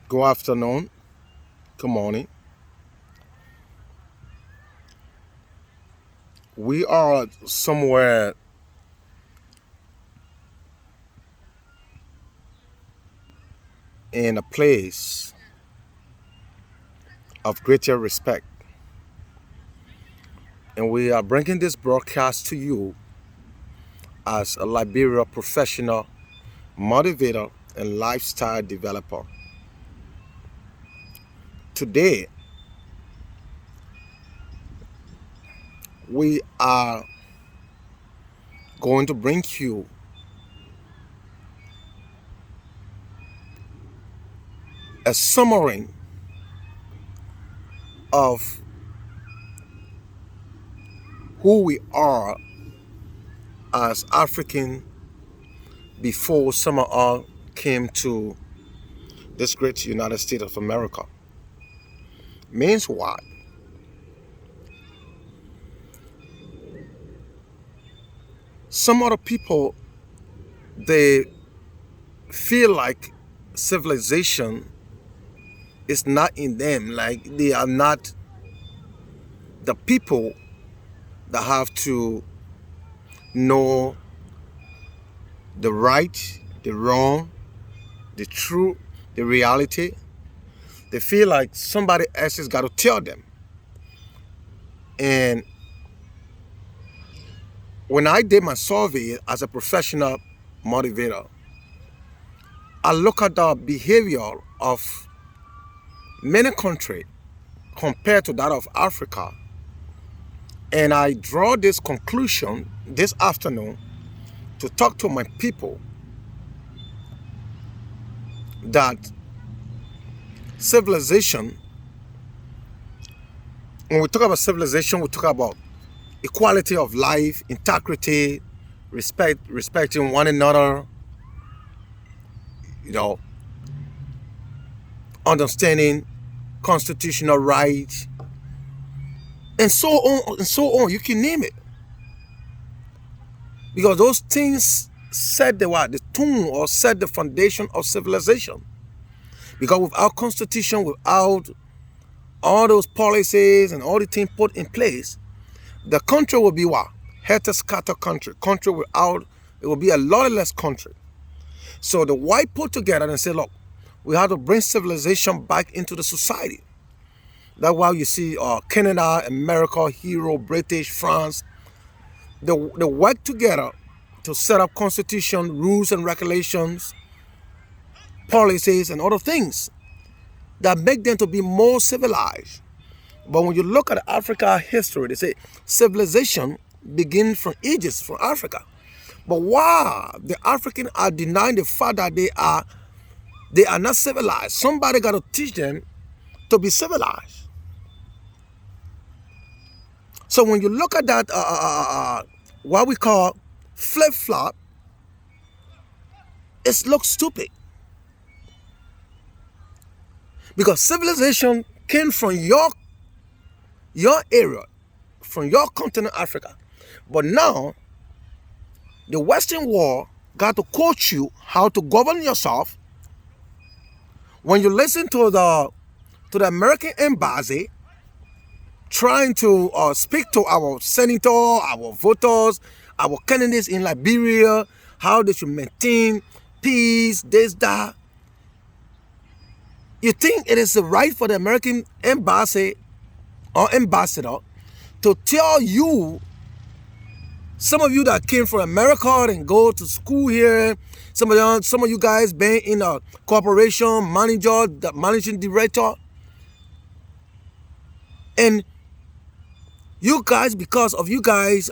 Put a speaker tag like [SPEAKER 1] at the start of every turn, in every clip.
[SPEAKER 1] Good afternoon. Good morning. We are somewhere in a place of greater respect, and we are bringing this broadcast to you as a Liberia professional, motivator, and lifestyle developer. Today, we are going to bring you a summary of who we are as African before some of us came to this great United States of America. Means what? Some other people, they feel like civilization is not in them, like they are not the people that have to know the right, the wrong, the truth, the reality. They feel like somebody else has got to tell them. And when I did my survey as a professional motivator, I look at the behavior of many countries compared to that of Africa. And I draw this conclusion this afternoon to talk to my people that civilization, when we talk about civilization, we talk about equality of life, integrity, respecting one another, you know, understanding constitutional rights, and so on and so on. You can name it. Because those things set the what? The tone or set the foundation of civilization. Because without constitution, without all those policies and all the things put in place, the country will be what? Helter scatter country. Country without, it will be a lawless country. So the white put together and say, look, we have to bring civilization back into the society. That's why you see Canada, America, Europe, British, France, they work together to set up constitution, rules and regulations, policies and other things that make them to be more civilized. But when you look at Africa history, they say civilization begins from Egypt, from Africa. But why the Africans are denying the fact that they are not civilized? Somebody got to teach them to be civilized. So when you look at that, what we call flip flop, it looks stupid because civilization came from your area, from your continent, Africa. But now, the Western world got to coach you how to govern yourself. When you listen to the American embassy trying to speak to our senator, our voters, our candidates in Liberia, how they should maintain peace, this, that. You think it is the right for the American embassy or ambassador to tell you, some of you that came from America and go to school here, some of you guys been in a corporation, manager, the managing director, and you guys, because of you guys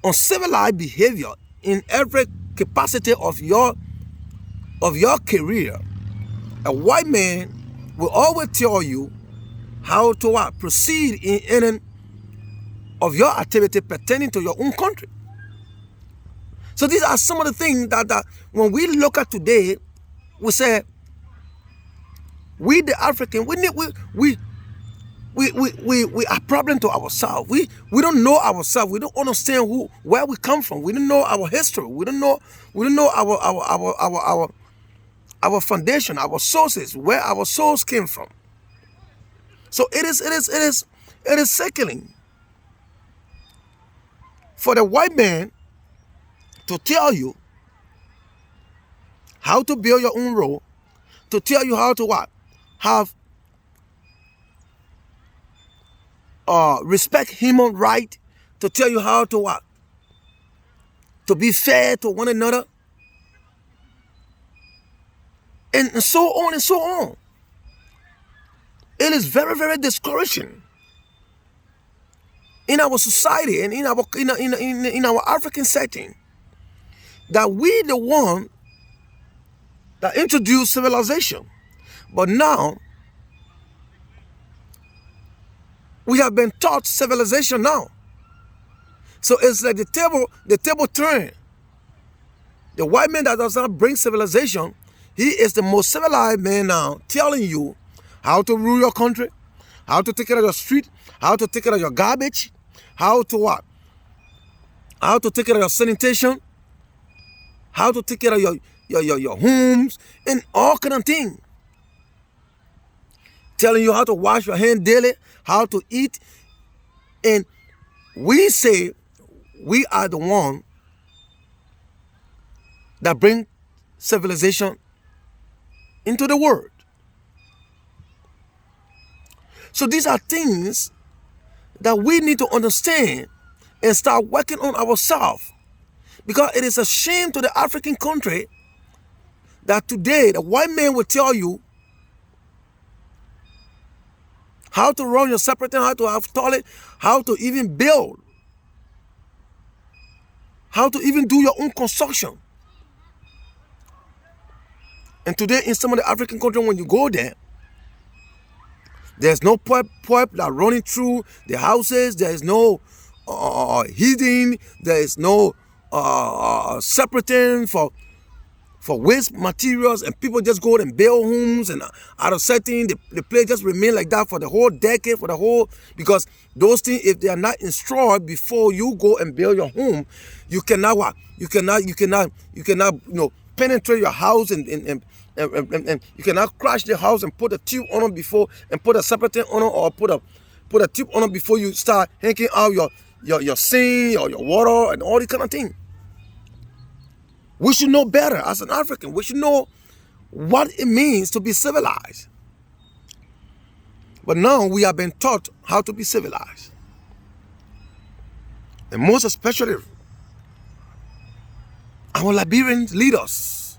[SPEAKER 1] uncivilized behavior in every capacity of your career, a white man will always tell you how to proceed in any of your activity pertaining to your own country. So these are some of the things that when we look at today, we say we the African, we are problem to ourselves. We don't know ourselves. We don't understand where we come from. We don't know our history. We don't know our foundation, our sources, where our souls came from. So it is sickening for the white man to tell you how to build your own road, to tell you how to what? Have respect human right, to tell you how to what? To be fair to one another, and so on and so on. It is very, very discouraging in our society and in our African setting that we the one that introduced civilization, but now we have been taught civilization now. So it's like the table turn. The white man that does not bring civilization, he is the most civilized man now, telling you how to rule your country, how to take care of your street, how to take care of your garbage, how to what? How to take care of your sanitation, how to take care of your homes, and all kind of things. Telling you how to wash your hand daily, how to eat. And we say we are the one that bring civilization into the world. So these are things that we need to understand and start working on ourselves. Because it is a shame to the African country that today the white man will tell you how to run your separate thing, how to have toilet, how to even build, how to even do your own construction. And today in some of the African countries, when you go there, there's no pipe that running through the houses. There is no heating. There is no separating for waste materials, and people just go and build homes, and out of setting, the place just remain like that for the whole decade, because those things, if they are not installed before you go and build your home, you cannot what? You cannot penetrate your house and you cannot crash the house and put a tube on it before, and put a separator on it, or put a tube on it before you start hanging out your sink or your water and all these kind of things. We should know better as an African. We should know what it means to be civilized. But now we have been taught how to be civilized. And most especially our Liberian leaders.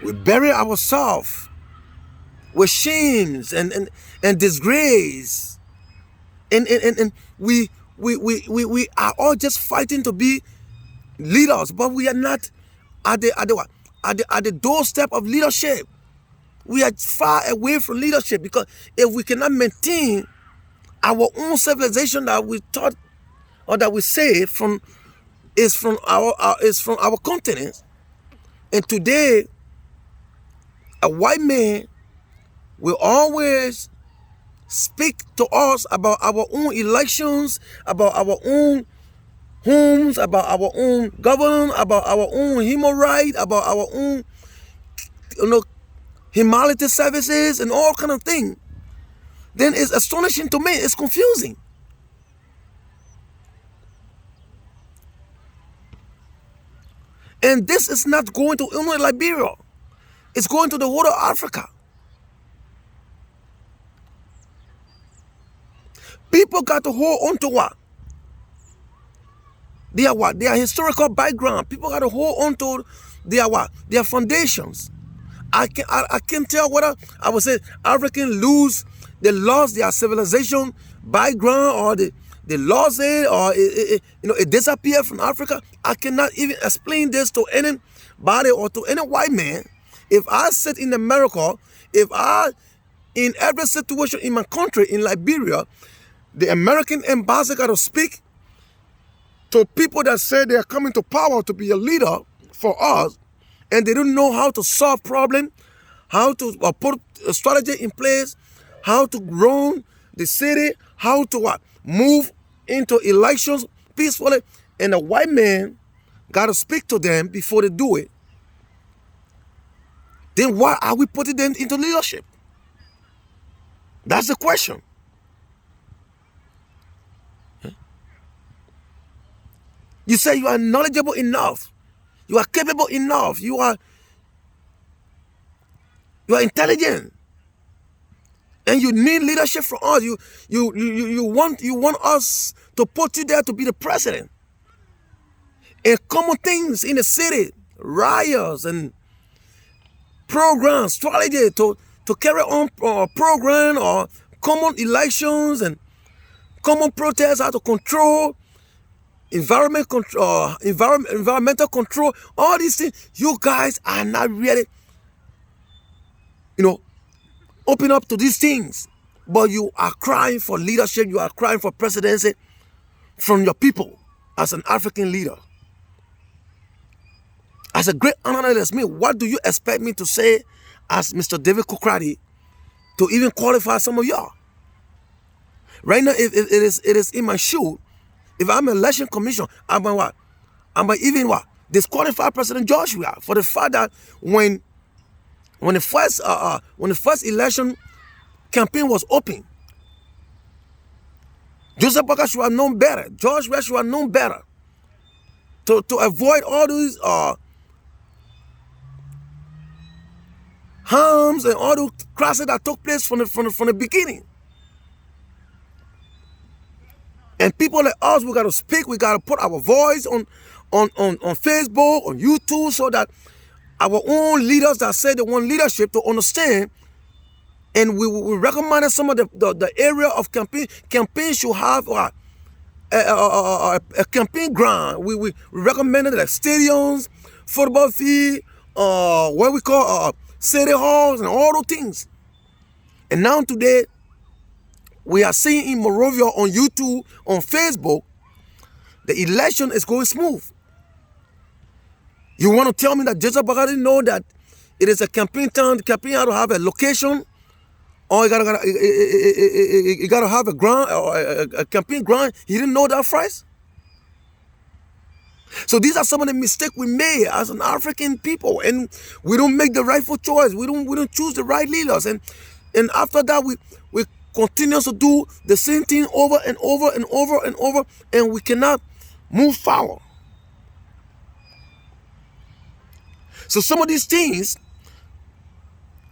[SPEAKER 1] We bury ourselves with shames and disgrace. And we are all just fighting to be leaders, but we are not at the doorstep of leadership. We are far away from leadership, because if we cannot maintain our own civilization that we taught or that we say is from our continent, and today a white man will always speak to us about our own elections, about our own homes, about our own government, about our own human rights, about our own humanity services and all kind of things. Then it's astonishing to me. It's confusing. And this is not going to only Liberia. It's going to the whole of Africa. People got to hold on to what? Their historical background. People got to hold on to their foundations. I can't tell whether I would say Africans they lost their civilization background, or they lost it, or it disappeared from Africa. I cannot even explain this to anybody or to any white man. If I sit in America, in every situation in my country, in Liberia, the American ambassador got to speak to people that say they are coming to power to be a leader for us, and they don't know how to solve problems, how to put a strategy in place, how to run the city, how to move into elections peacefully, and the white man got to speak to them before they do it, then why are we putting them into leadership? That's the question. You say you are knowledgeable enough, you are capable enough, you are intelligent, and you need leadership from us. You want us to put you there to be the president. And common things in the city, riots and programs, strategy to carry on program or common elections and common protests, how to control environmental control, all these things. You guys are not really, open up to these things, but you are crying for leadership, you are crying for presidency from your people as an African leader. As a great analyst, me, what do you expect me to say as Mr. David Kukrati to even qualify some of y'all? Right now, if it is in my shoe, if I'm an election commission, I'm what? I'm even what? Disqualify President Joshua for the fact that when the first election campaign was open, Joseph Boakai should have known better. Joshua should have known better to avoid all these harms and all the crashes that took place from the beginning. And people like us, we got to speak, we got to put our voice on Facebook, on YouTube, so that our own leaders that say they want leadership to understand, and we recommend some of the area of campaign should have a campaign ground. We recommended like stadiums, football field, what we call city halls, and all those things. And now today, we are seeing in Morovia on YouTube, on Facebook, the election is going smooth. You want to tell me that Joseph Boakai didn't know that it is a campaign town? The campaign had to have a location, or you gotta have a ground, or a campaign ground. He didn't know that first. So these are some of the mistakes we made as an African people, and we don't make the rightful choice. We don't choose the right leaders, and after that we continue to do the same thing over and over and over and over, and we cannot move forward. So some of these things,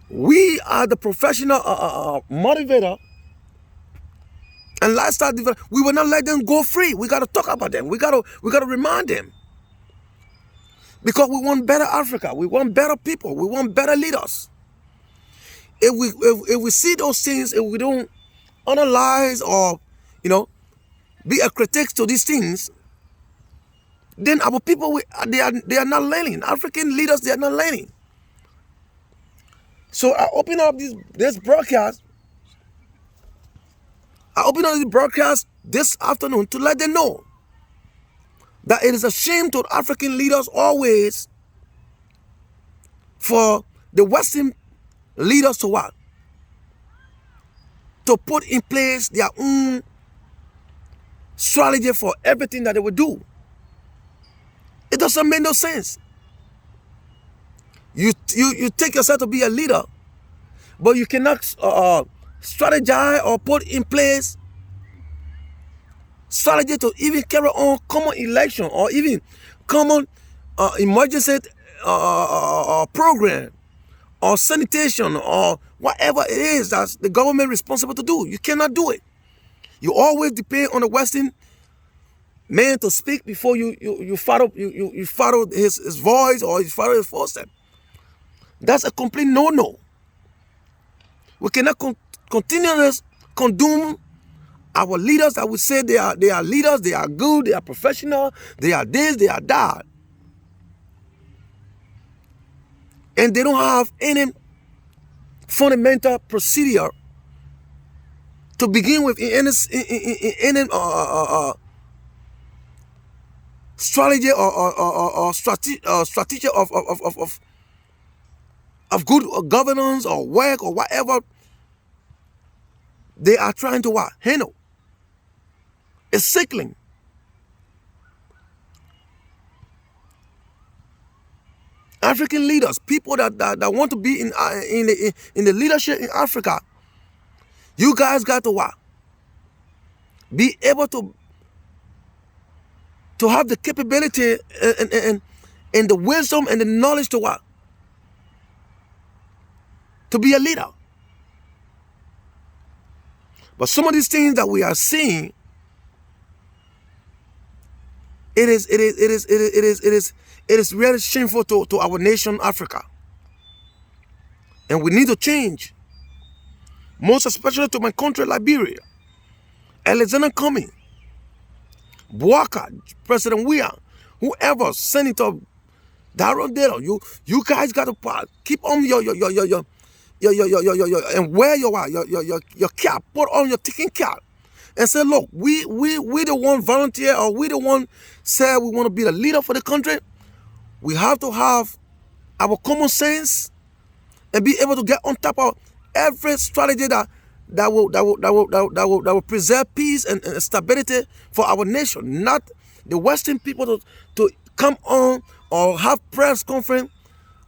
[SPEAKER 1] we are the professional motivator and lifestyle developer. We will not let them go free. We got to talk about them. We got to remind them, because we want better Africa. We want better people. We want better leaders. If we see those things, if we don't analyze or be a critic to these things, then our people they are not learning. African leaders, they are not learning. So I open up this broadcast. I open up this broadcast this afternoon to let them know that it is a shame to African leaders always for the Western leaders to what? To put in place their own strategy for everything that they would do. It doesn't make no sense. You take yourself to be a leader, but you cannot strategize or put in place strategy to even carry on common election or even common emergency program or sanitation or whatever it is that's the government responsible to do. You cannot do it. You always depend on the Western man to speak before you follow his voice or you follow his footsteps. That's a complete no-no. We cannot continuously condone our leaders that we say they are leaders, they are good, they are professional, they are this, they are that. And they don't have any fundamental procedure to begin with in any strategy or strategy of good governance or work or whatever they are trying to handle. It's sickening. African leaders, people that want to be in the leadership in Africa, you guys got to what? Be able to have the capability and the wisdom and the knowledge to what? To be a leader. But some of these things that we are seeing, it is really shameful to our nation, Africa. And we need to change. Most especially to my country, Liberia. Alexander Cumming, Bouaka, President Weah, whoever, Senator Darrell Dale, you guys got to keep on your and wear your cap, put on your ticking cap, and say, look, we the one volunteer, or we the one say we want to be the leader for the country. We have to have our common sense and be able to get on top of every strategy that will preserve peace and stability for our nation. Not the Western people to come on or have press conference,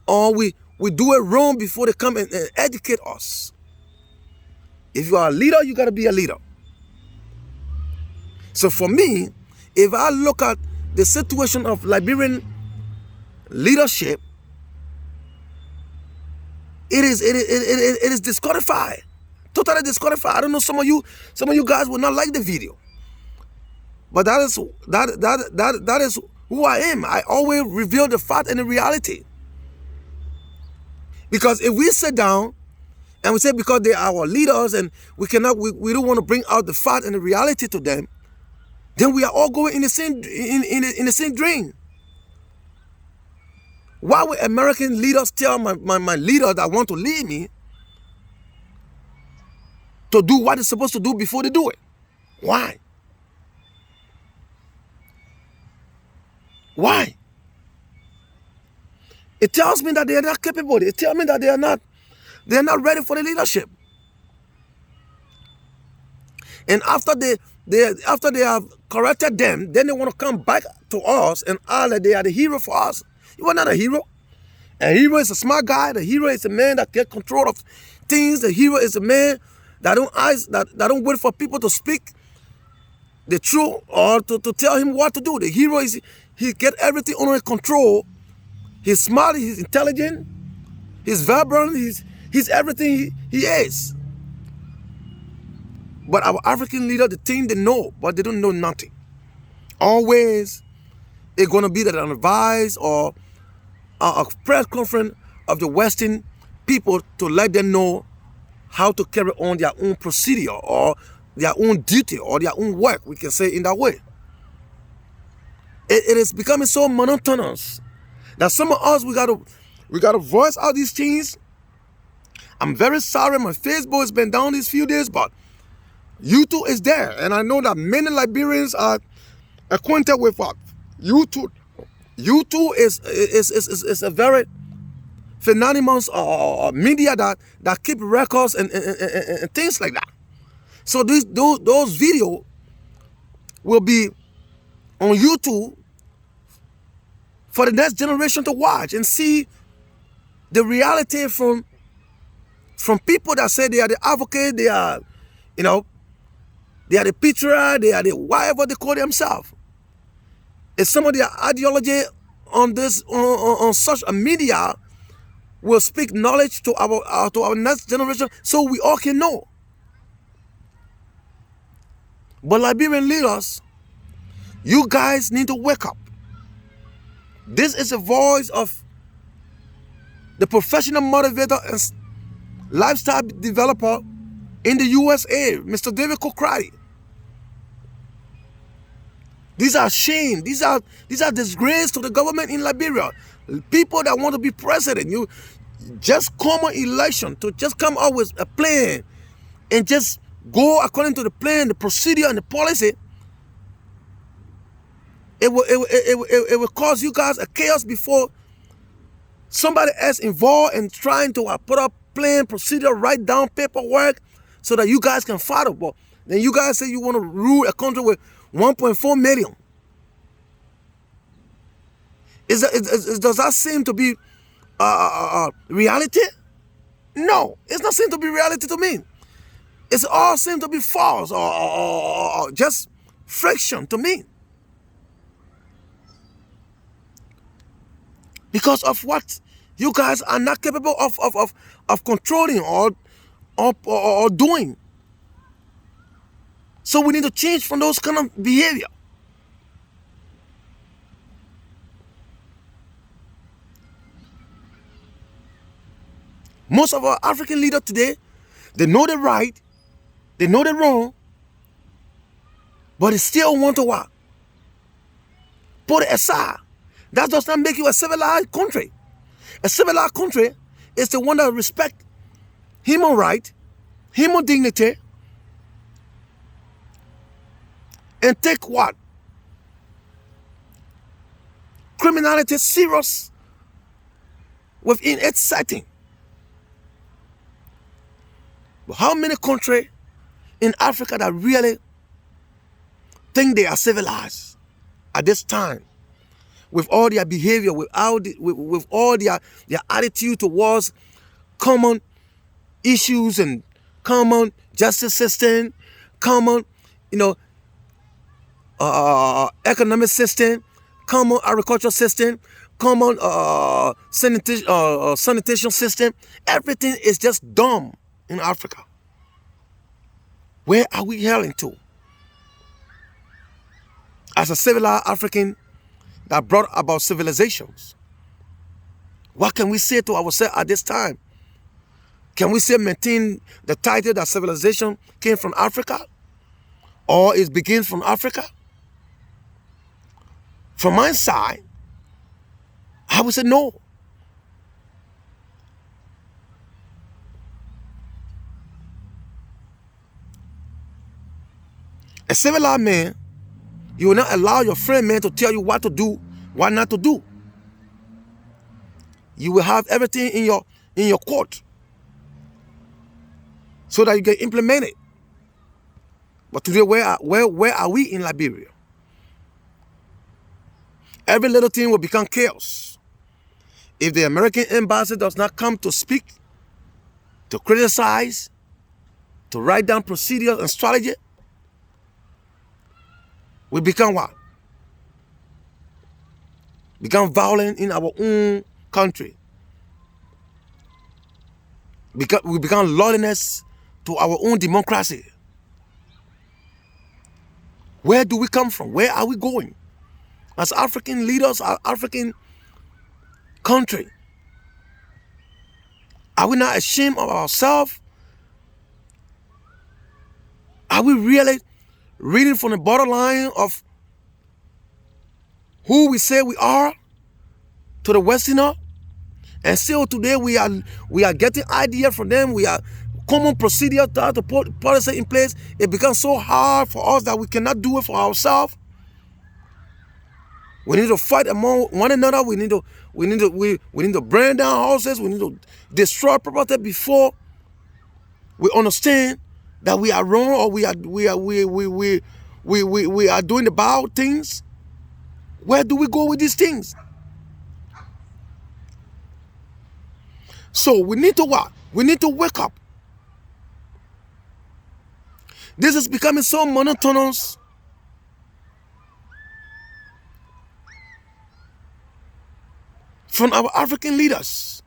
[SPEAKER 1] or we do it wrong before they come and educate us. If you are a leader, you got to be a leader. So for me, if I look at the situation of Liberian leadership, it is disqualified, totally disqualified. I don't know, some of you guys will not like the video, but that is who I am. I always reveal the fact and the reality. Because if we sit down and we say because they are our leaders and we don't want to bring out the fact and the reality to them, then we are all going in the same drain. Why would American leaders tell my leader that want to lead me to do what they're supposed to do before they do it? Why? Why? It tells me that they are not capable. It tells me that they are not ready for the leadership. And after they have corrected them, then they want to come back to us and that they are the hero for us. You are not a hero. A hero is a smart guy. The hero is a man that gets control of things. The hero is a man that don't wait for people to speak the truth or to tell him what to do. The hero is, he get everything under control. He's smart, he's intelligent, he's vibrant, he's everything he is. But our African leader, the thing they know, but they don't know nothing. Always, it's going to be that an advice or a press conference of the Western people to let them know how to carry on their own procedure or their own duty or their own work, we can say in that way. It is becoming so monotonous that some of us, we gotta voice out these things. I'm very sorry, my Facebook has been down these few days, but YouTube is there, and I know that many Liberians are acquainted with what YouTube. YouTube is a very phenomenal media that keep records and things like that. So those videos will be on YouTube for the next generation to watch and see the reality from people that say they are the advocate, they are, they are the patriot, they are the whatever they call themselves. If some of their ideology on such a media will speak knowledge to our next generation, so we all can know. But Liberian leaders, you guys need to wake up. This is a voice of the professional motivator and lifestyle developer in the USA, Mr. David Cochrane. These are shame. These are disgrace to the government in Liberia. People that want to be president, you just come on election to just come up with a plan and just go according to the plan, the procedure, and the policy. It will cause you guys a chaos before somebody else involved in trying to put up plan, procedure, write down paperwork so that you guys can follow. But Then you guys say you want to rule a country with 1.4 million. Does that seem to be reality? No, it's not seem to be reality to me. It's all seem to be false or just friction to me. Because of what you guys are not capable of controlling or doing. So we need to change from those kind of behavior. Most of our African leaders today, they know the right, they know the wrong, but they still want to what? Put it aside. That does not make you a civilized country. A civilized country is the one that respects human right, human dignity, and take what? Criminality serious within its setting. But how many countries in Africa that really think they are civilized at this time, with all their behavior, with all their attitude towards common issues and common justice system, common, economic system, common agricultural system, common sanitation system. Everything is just dumb in Africa. Where are we heading to? As a civilized African that brought about civilizations, what can we say to ourselves at this time? Can we say maintain the title that civilization came from Africa? Or it begins from Africa? From my side, I would say no. A civilized man, you will not allow your friend man to tell you what to do, what not to do. You will have everything in your court so that you can implement it. But today, where are we in Liberia? Every little thing will become chaos. If the American embassy does not come to speak, to criticize, to write down procedures and strategy, we become what? Become violent in our own country. We become lawlessness to our own democracy. Where do we come from? Where are we going? As African leaders, our African country, are we not ashamed of ourselves? Are we really reading from the borderline of who we say we are to the Westerner? And still today we are getting ideas from them. We are common procedure to have to put policy in place. It becomes so hard for us that we cannot do it for ourselves. We need to fight among one another. We need to burn down houses. We need to destroy property before we understand that we are wrong, or we are doing the bad things. Where do we go with these things? So we need to what? We need to wake up. This is becoming so monotonous. From our African leaders.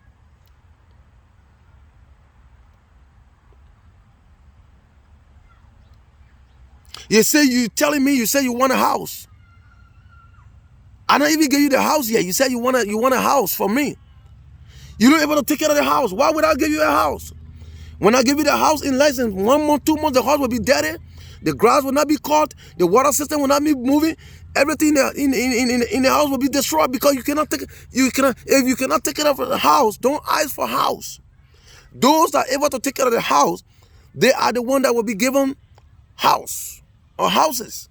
[SPEAKER 1] You say you want a house. I don't even give you the house yet. You say you want a house for me. You're not able to take care of the house. Why would I give you a house? When I give you the house, in less than 1 month, 2 months, the house will be dirty. The grass will not be cut. The water system will not be moving. Everything in the house will be destroyed because if you cannot take care of the house, don't ask for a house. Those that are able to take care of the house, they are the one that will be given house or houses.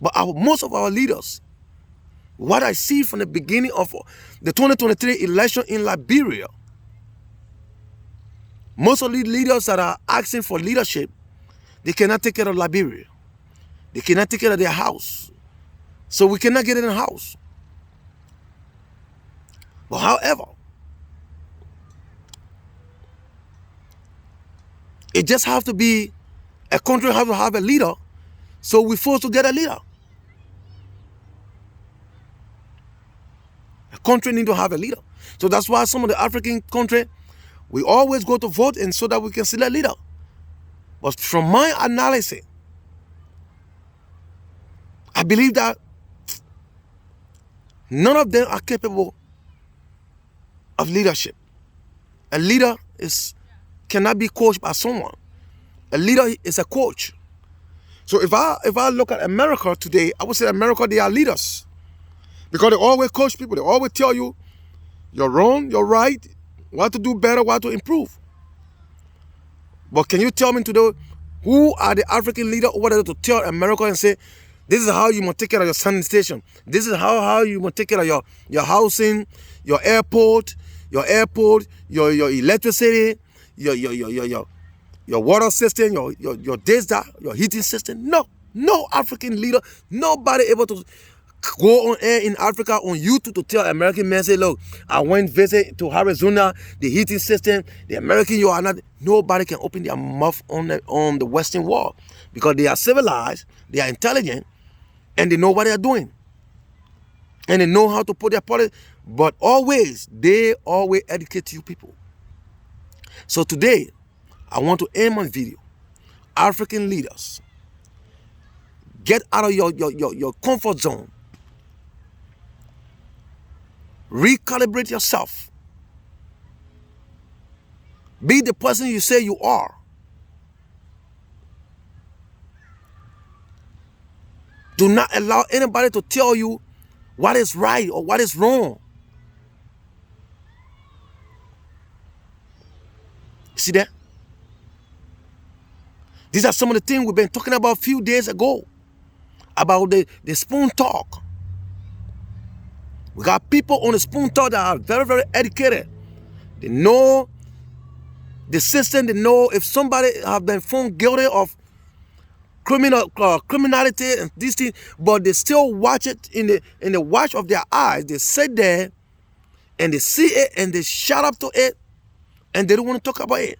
[SPEAKER 1] But most of our leaders, what I see from the beginning of the 2023 election in Liberia, Most of the leaders that are asking for leadership, they cannot take care of Liberia. They cannot take care of their house. So we cannot get in the house. But however, it just has to be, a country has to have a leader, so we're forced to get a leader. A country need to have a leader. So that's why some of the African countries, we always go to vote and so that we can select a leader. But from my analysis, I believe that none of them are capable of leadership. A leader cannot be coached by someone. A leader is a coach. So if I look at America today, I would say America, they are leaders. Because they always coach people. They always tell you, you're wrong, you're right, what to do better, what to improve. But can you tell me today, who are the African leaders over there to tell America and say, this is how you must take care of your sanitation. This is how you must take care of your housing, your airport, your electricity, your water system, your this, that, your heating system. No African leader, nobody able to go on air in Africa on YouTube to tell American men, say, look, I went visit to Arizona, the heating system, the American, you are not. Nobody can open their mouth on the Western world because they are civilized, they are intelligent, and they know what they are doing. And they know how to put their policy. But they always educate you people. So today, I want to end my video. African leaders, get out of your comfort zone. Recalibrate yourself. Be the person you say you are. Do not allow anybody to tell you what is right or what is wrong. See that? These are some of the things we've been talking about a few days ago. About the spoon talk. We got people on the spoon talk that are very, very educated. They know the system. They know if somebody have been found guilty of criminality and these things, but they still watch it in the watch of their eyes. They sit there and they see it and they shut up to it and they don't want to talk about it.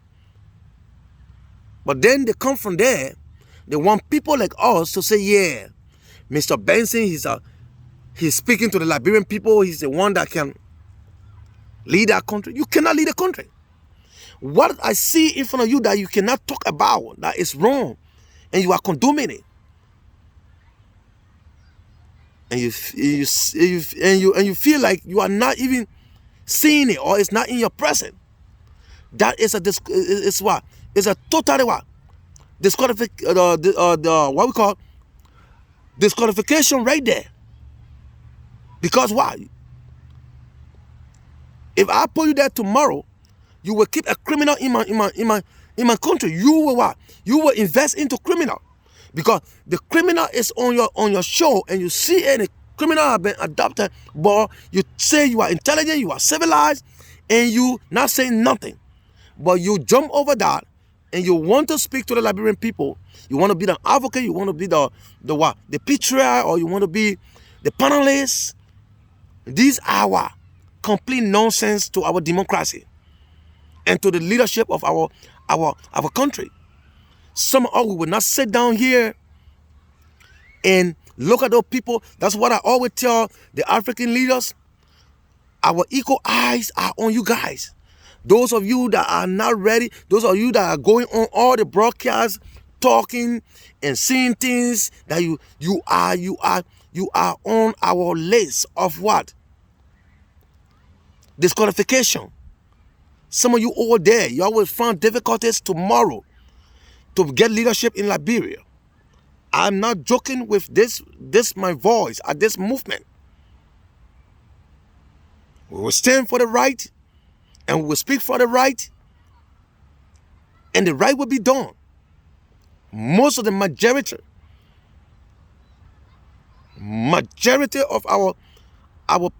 [SPEAKER 1] But then they come from there. They want people like us to say, yeah, Mr. Benson, he's speaking to the Liberian people. He's the one that can lead our country. You cannot lead a country. What I see in front of you that you cannot talk about, that is wrong, and you are condemning it, and you feel like you are not even seeing it, or it's not in your presence. That is it's a totally what? What we call disqualification right there. Because why? If I put you there tomorrow, you will keep a criminal in my country. You will what? You will invest into criminal. Because the criminal is on your show and you see any criminal have been adopted, but you say you are intelligent, you are civilized, and you not saying nothing. But you jump over that and you want to speak to the Liberian people. You want to be the advocate, you want to be the what? The patriarch, or you want to be the panelist. These are complete nonsense to our democracy and to the leadership of our country. Some of us will not sit down here and look at those people. That's what I always tell the African leaders. Our equal eyes are on you guys. Those of you that are not ready, those of you that are going on all the broadcasts, talking and seeing things that you are on our list of what? Disqualification. Some of you over there, you always find difficulties tomorrow to get leadership in Liberia. I'm not joking with this my voice at this movement. We will stand for the right and we will speak for the right, and the right will be done. Most of the majority of our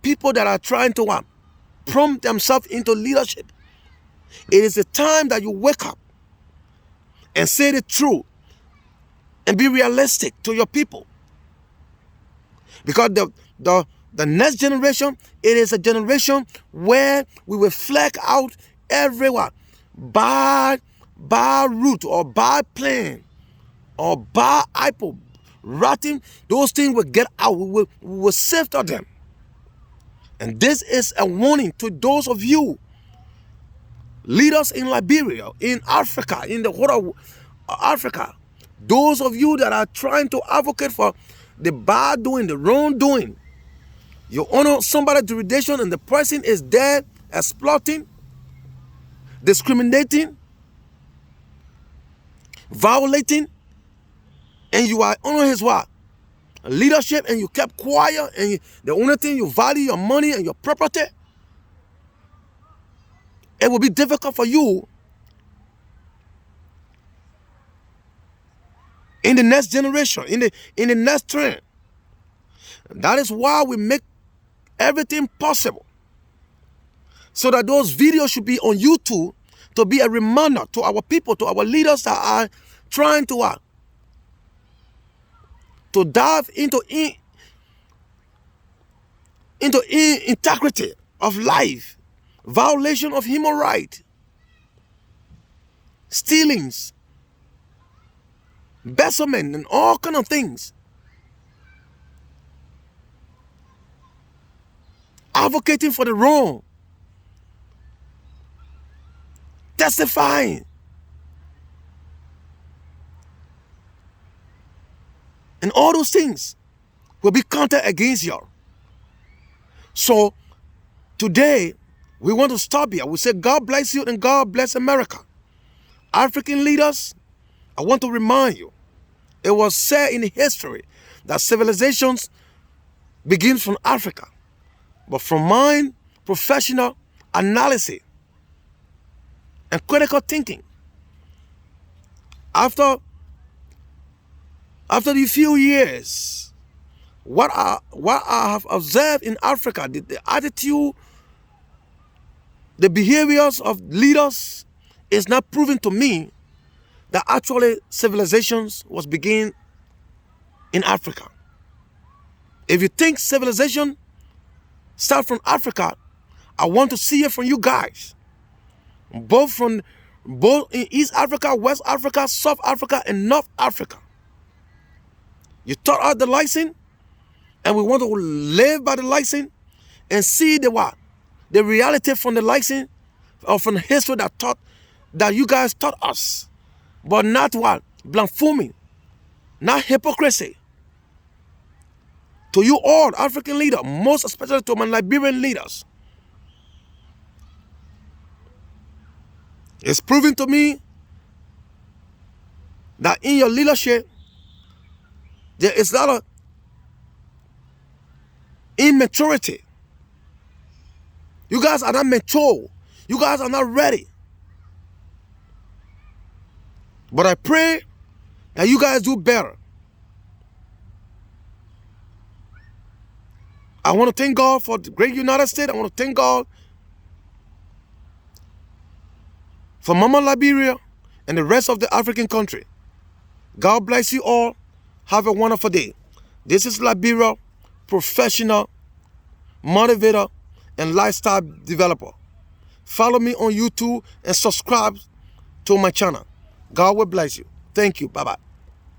[SPEAKER 1] people that are trying to prompt themselves into leadership, It is the time that you wake up and say the truth and be realistic to your people. Because the next generation, it is a generation where we will flag out everyone bad root or bad plan or bad apple rotting. Those things will get out. We will sift them. And this is a warning to those of you leaders in Liberia, in Africa, in the whole of Africa, those of you that are trying to advocate for the bad doing, the wrongdoing. You honor somebody's jurisdiction and the person is there exploiting, discriminating, violating, and you are honoring his what? Leadership, and you kept quiet, and the only thing you value your money and your property. It will be difficult for you in the next generation, in the next trend. That is why we make everything possible, so that those videos should be on YouTube to be a reminder to our people, to our leaders that are trying to dive into integrity of life, violation of human rights, stealings, embezzlement, and all kind of things. Advocating for the wrong, testifying, and all those things will be counted against you. So today we want to stop here. We say God bless you and God bless America. African leaders, I want to remind you, it was said in history that civilizations begin from Africa. But from my professional analysis and critical thinking, after these few years, what I have observed in Africa, the attitude, the behaviors of leaders is not proven to me that actually civilizations was beginning in Africa. If you think civilization start from Africa, I want to see it from you guys. Both in East Africa, West Africa, South Africa, and North Africa. You taught us the license, and we want to live by the license and see the what? The reality from the license or from the history that you guys taught us. But not what? Blasphemy, not hypocrisy. To you all African leaders, most especially to my Liberian leaders, it's proven to me that in your leadership, there is a lot of immaturity. You guys are not mature. You guys are not ready. But I pray that you guys do better. I want to thank God for the great United States. I want to thank God for Mama Liberia and the rest of the African country. God bless you all. Have a wonderful day. This is Liberia, professional motivator and lifestyle developer. Follow me on YouTube and subscribe to my channel. God will bless you. Thank you. Bye-bye.